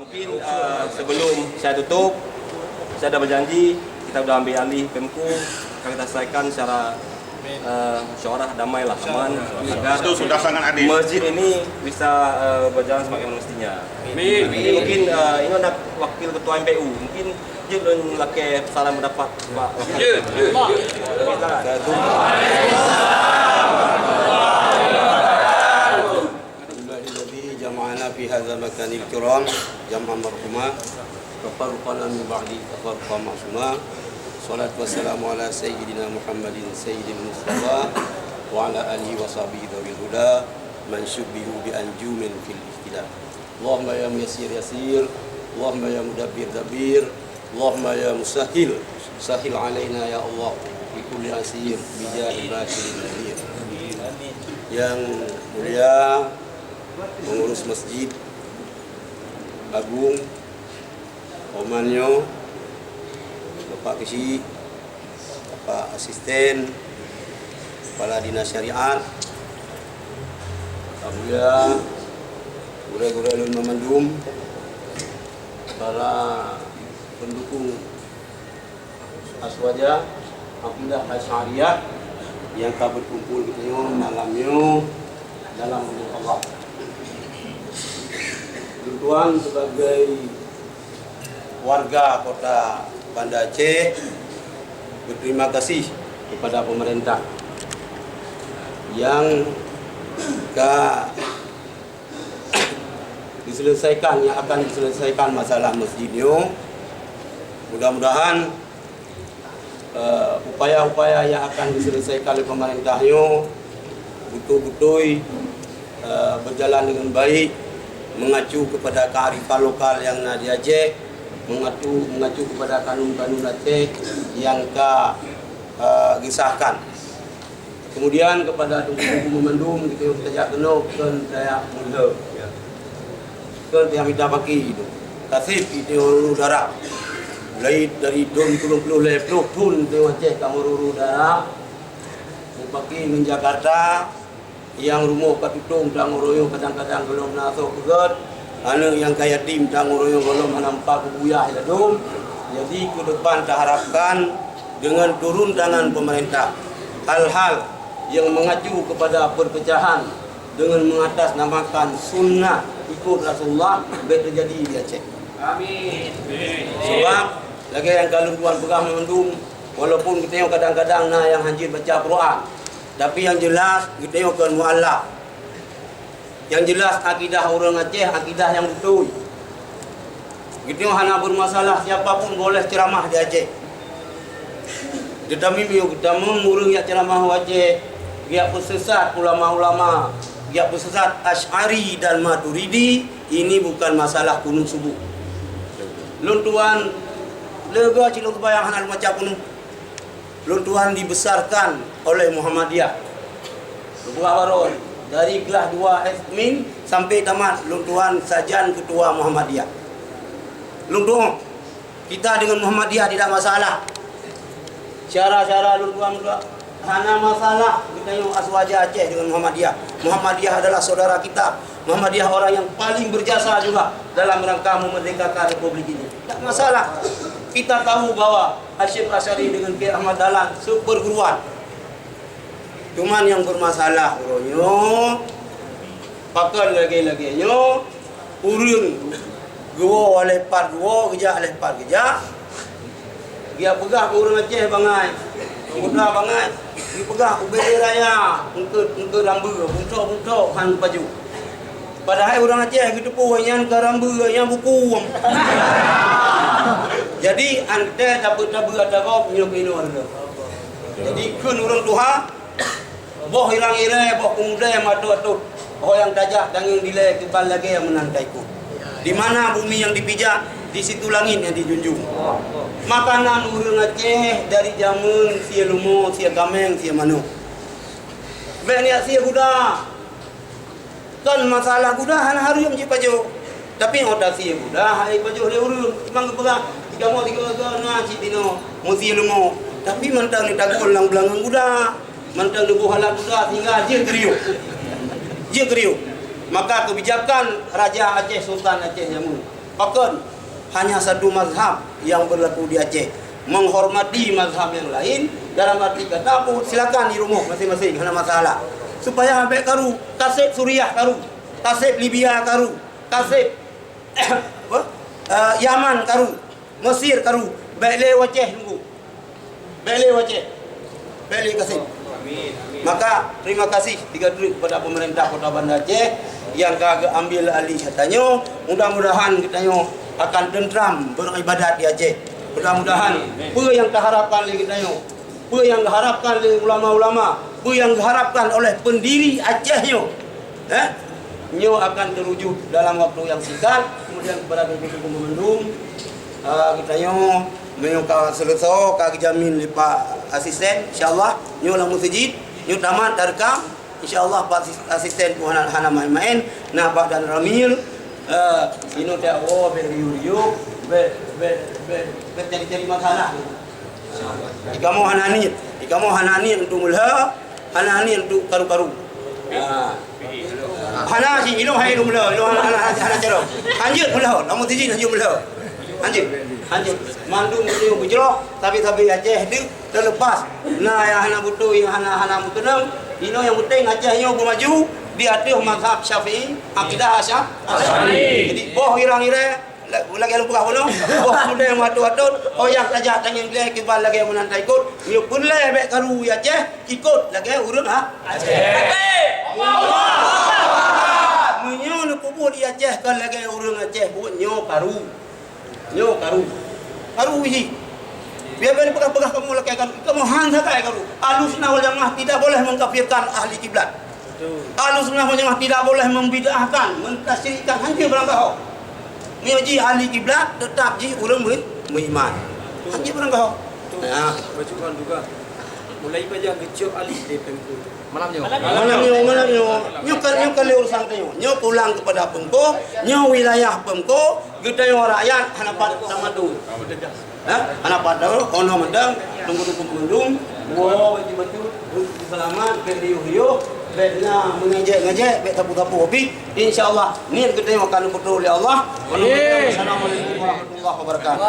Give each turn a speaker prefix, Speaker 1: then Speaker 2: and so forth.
Speaker 1: Mungkin sebelum saya tutup, saya dah berjanji kita sudah ambil alih Pemko, akan kita selesaikan secara musyawarah damai lah, aman, agar
Speaker 2: itu sudah sangat adil.
Speaker 1: Masjid ini bisa berjalan sebagaimana mestinya. Jadi mungkin ini ada wakil ketua MPU, mungkin dia belum laki salam pendapat Pak.
Speaker 3: جمعنا في هذا المكان الكرام جمعا مرحوما وفرقنا من بعد تفرقا معصوما صلاة والسلام على سيدنا محمد سيد المصطفى وعلى آله وصحبه ذوي الهدى من شبهوا بأنجوم في الاهتداء اللهم يا ميسير يسير اللهم يا مدبر دبير اللهم يا مسهل سهل علينا يا الله بكل عسير بجاه باشر النذير. Yang mulia pengurus Masjid Agung Omanyo, Bapak Kesi, Bapak Asisten Kepala Dinas Syariat, Abuya, guru-guru Lun Memandum, para pendukung Aswaja Aqidah Asy'ariyah yang kami berkumpul di sini malamnya dalam wujud Allah. Tuan sebagai warga kota Banda Aceh berterima kasih kepada pemerintah yang akan diselesaikan masalah masjidnya. Mudah-mudahan upaya-upaya yang akan diselesaikan oleh pemerintahnya betul-betul berjalan dengan baik, mengacu kepada kearifan lokal yang ada di Aceh, mengacu kepada kanun-kanun Aceh yang disahkan. Kemudian kepada Tunggu Memandum kita jakno kan saya mula kan yang minta bagi itu kasih itu udara mulai dari 20 ton di Aceh kamu udara bagi ke Jakarta yang rumah katutung tang royo kadang-kadang belum nasok kegat anu yang kaya tim tang royo belum nampak buyah ladum. Jadi ke depan kita harapkan dengan turun tangan pemerintah hal-hal yang mengacu kepada perpecahan dengan mengatasnamakan sunnah ikut Rasulullah baik terjadi di Aceh. Amin. Sebab lagi yang kalau tuan pegang Memandum walaupun kita kadang-kadang yang hajir baca Quran, tapi yang jelas kita akan mu'alaf. Yang jelas akidah orang Aceh, akidah yang betul. Kita hanya bermasalah siapapun boleh ceramah di Aceh. Tetapi kita mengurung yang ceramah Aceh, dia pesesat ulama-ulama, dia pesesat Asy'ari dan Maturidi, ini bukan masalah kunung subuh. Luntuan lega cilok bayangan al-macam kunung. Luntuan dibesarkan oleh Muhammadiyah. Buah baron dari kelas 2 Esmin sampai tamat Luntuan sajan ketua Muhammadiyah. Luntuan kita dengan Muhammadiyah tidak masalah. Cara-cara Luntuan hanya masalah kita yang Aswaja Aceh dengan Muhammadiyah. Muhammadiyah adalah saudara kita. Muhammadiyah orang yang paling berjasa juga dalam rangka memerdekakan Republik ini. Tak masalah. Kita tahu bahwa Hasyim Asy'ari dengan Kiai Ahmad Dahlan seperguruan. Cuman yang bermasalah uronyo, pakal lagi-laginya, urun gua oleh par gua, gejak oleh par gejak. Dia pegang orang Aceh bangai, muda bangai. Dia pegang ubedi raya, engke rambu, buntok han baju. Padahal orang Aceh gitu punya karambu yang buku. Jadi ante dapat ada kau minum ada. Jadi kun orang Tuhan, boh hilang ire, boh kemudian matu. Oh yang tajak dan yang dilai kebal lagi yang menantaiku. Di mana bumi yang dipijak, di situ langit yang dijunjung. Makanan orang Aceh dari jamun, sia lumo, sia gameng, sia manu. Banyak sia budak. Kan masalah budak harus yang cipajo. Tapi otak sia budak, hai pajo le urun, mang pegang. Tiga na cipino, musi lumo. Tapi mentang ni tagol lang belangang budak. Mentang di buhalat budak tinggal je kriuk. Maka kebijakan Raja Aceh Sultan Aceh Jamun Bahkan hanya satu mazhab yang berlaku di Aceh. Menghormati mazhab yang lain dalam arti kata apa, silakan di rumah masing-masing, hana masalah. Supaya ambek karu, kasih Suriah karu, kasih Libya karu, kasih Yaman karu, Mesir karu, bele wajah nunggu. Bele wajah. Bele kasih. Maka terima kasih tiga dulu kepada pemerintah Kota Banda Aceh yang kagak ambil alih katanya. Mudah-mudahan katanya akan tentram beribadat di Aceh. Mudah-mudahan apa yang diharapkan oleh kita, apa yang diharapkan oleh ulama-ulama, apa yang diharapkan oleh pendiri Aceh nyo akan terwujud dalam waktu yang singkat. Kemudian kepada Bupati Pemendung kita nyo selesai kaki jamin lipat asisten, insyaallah nyo lang masjid nyo tamat darkam, insyaallah Pak asisten pun hana main-main nah Pak dan Ramil ino dia beriu-riu cari masalah. Kamu hanani untuk mulha, hanani untuk karu-karu. Hana si ilo hai ilo mulha, ilo hana cara. Anjir mulha, kamu tiji anjir mulha. Anjir. Mandung itu bujrok, tapi Aceh itu terlepas. Nah yang hana butuh, yang hana mutenang, ino yang penting Acehnya bermaju di atas mazhab Syafi'i, akidah Asy'ari. Jadi boh irang-irang lagi yang buka bono, boh muda yang watut-watut, yang saja tanya dia kibal lagi yang menantai ikut, dia pun lah baik karu Aceh ikut lagi urang Aceh. Menyo nak kubur di Aceh kan lagi urang Aceh buat nyo karu ini. Biar pegang kamu lagi kamu hang sakai karu. Ahlus-Sunnah wal Jamaah tidak boleh mengkafirkan ahli kiblat. Ahlus-Sunnah wal Jamaah tidak boleh membid'ahkan, mentasyrikkan hancur barang kau. Mengaji ahli kiblat tetap ji urang beriman. Hancur barang kau. Nah,
Speaker 2: bajukan juga. Mulai pajak kecil alih di Pemko. Malamnya.
Speaker 3: Nyo kali urusan tanya. Nyo pulang kepada Pemko, nyo wilayah Pemko, kita yang rakyat hanapat sama tu. Hanapat dah, ono mendang, tunggu Pemendung, baju selamat, beriuh-riuh, bednya mengejek, bed tapu-tapu hobi. Insyaallah niat kita yang akan diberkati oleh Allah. Assalamualaikum warahmatullahi wabarakatuh.